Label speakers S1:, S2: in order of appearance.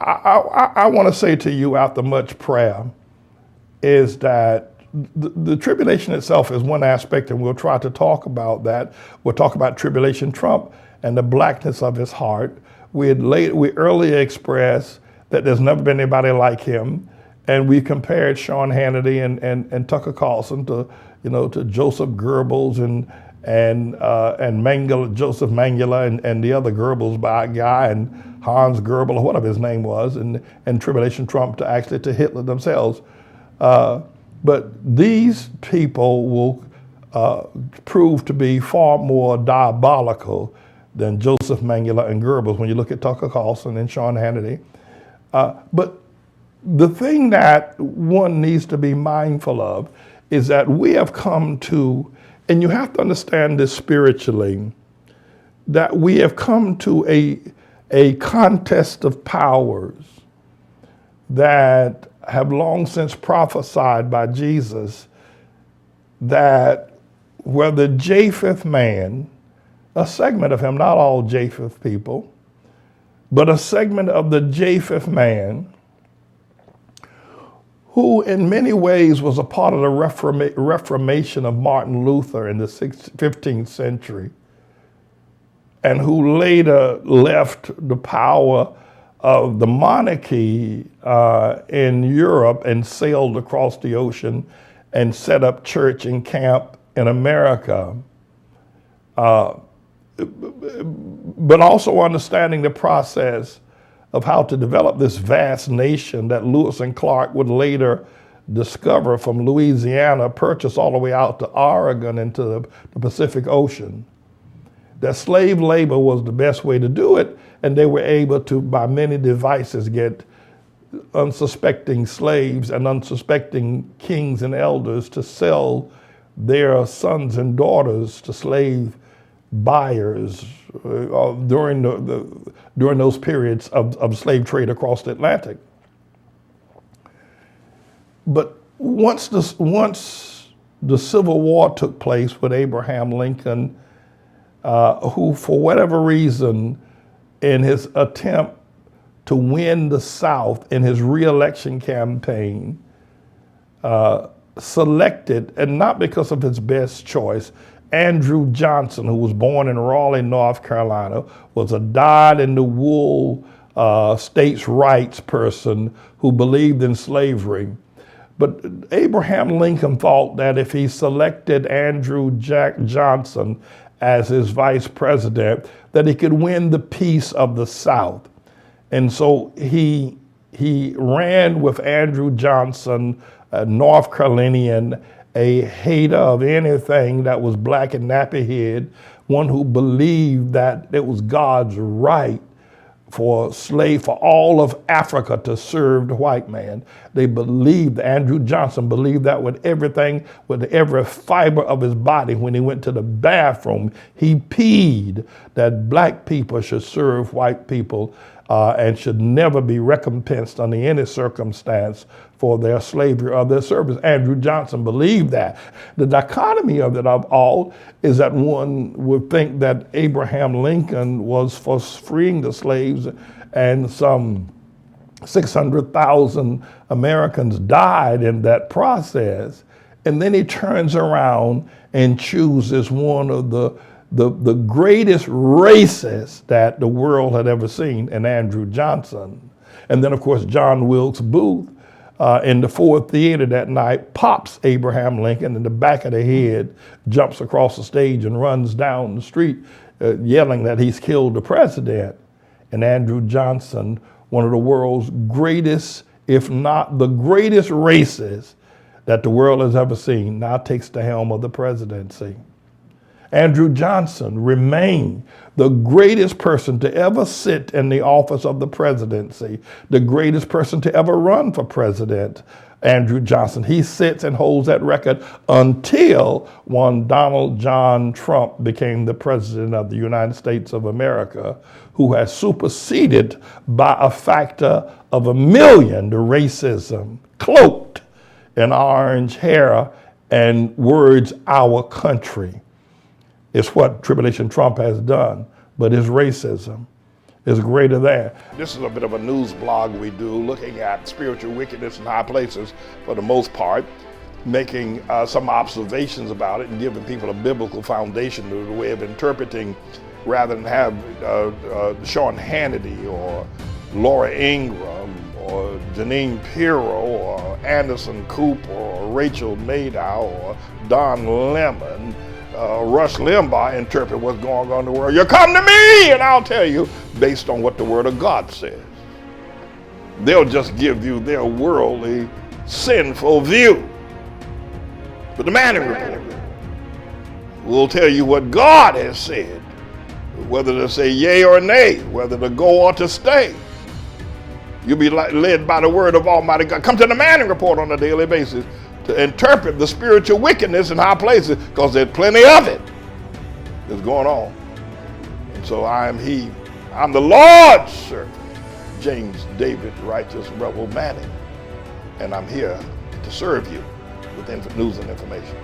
S1: I want to say to you after much prayer is that the tribulation itself is one aspect, and we'll try to talk about that. We'll talk about tribulation Trump and the blackness of his heart. We earlier expressed that there's never been anybody like him, and we compared Sean Hannity and Tucker Carlson to Joseph Goebbels and Mengele, Joseph Mengele and the other Goebbels guy and Hans Goebbels or whatever his name was, and tribulation Trump to Hitler themselves. But these people will prove to be far more diabolical than Joseph Mengele and Goebbels when you look at Tucker Carlson and Sean Hannity. But the thing that one needs to be mindful of is that we have come to, and you have to understand this spiritually, that we have come to a contest of powers that have long since prophesied by Jesus that where the Japheth man, a segment of him, not all Japheth people, but a segment of the Japheth man, who in many ways was a part of the Reformation of Martin Luther in the 15th century, and who later left the power of the monarchy in Europe and sailed across the ocean and set up church and camp in America. But also understanding the process of how to develop this vast nation that Lewis and Clark would later discover from Louisiana, purchase all the way out to Oregon into the Pacific Ocean. That slave labor was the best way to do it, and they were able to, by many devices, get unsuspecting slaves and unsuspecting kings and elders to sell their sons and daughters to slave buyers during those periods of slave trade across the Atlantic. But once the Civil War took place with Abraham Lincoln, who for whatever reason, in his attempt to win the South in his re-election campaign, selected, and not because of his best choice, Andrew Johnson, who was born in Raleigh, North Carolina, was a dyed-in-the-wool states' rights person who believed in slavery. But Abraham Lincoln thought that if he selected Andrew Johnson as his vice president, that he could win the peace of the South. And so he ran with Andrew Johnson, a North Carolinian, a hater of anything that was black and nappy-head, one who believed that it was God's right for all of Africa to serve the white man. They believed, Andrew Johnson believed that with everything, with every fiber of his body. When he went to the bathroom, he peed that black people should serve white people and should never be recompensed under any circumstance for their slavery or their service. Andrew Johnson believed that. The dichotomy of it all is that one would think that Abraham Lincoln was for freeing the slaves, and some 600,000 Americans died in that process. And then he turns around and chooses one of the greatest racists that the world had ever seen in Andrew Johnson. And then, of course, John Wilkes Booth in the Ford Theater that night pops Abraham Lincoln in the back of the head, jumps across the stage and runs down the street yelling that he's killed the president. And Andrew Johnson, one of the world's greatest, if not the greatest racist that the world has ever seen, now takes the helm of the presidency. Andrew Johnson remained the greatest person to ever sit in the office of the presidency, the greatest person to ever run for president, Andrew Johnson. He sits and holds that record until one Donald John Trump became the president of the United States of America, who has superseded by a factor of 1,000,000 the racism, cloaked in orange hair and words, "our country." It's what Tribulation Trump has done, but his racism. is greater than. This is a bit of a news blog we do, looking at spiritual wickedness in high places for the most part, making some observations about it and giving people a biblical foundation to the way of interpreting, rather than have Sean Hannity or Laura Ingraham or Janine Pirro or Anderson Cooper or Rachel Maddow or Don Lemon, Rush Limbaugh interpret what's going on in the world. You come to me and I'll tell you based on what the Word of God says. They'll just give you their worldly, sinful view. But the Manning Report will tell you what God has said, whether to say yea or nay, whether to go or to stay. You'll be led by the word of Almighty God. Come to the Manning Report on a daily basis to interpret the spiritual wickedness in high places, because there's plenty of it that's going on. And so I'm the Lord's servant, James David Righteous Rebel Manning, and I'm here to serve you with news and information.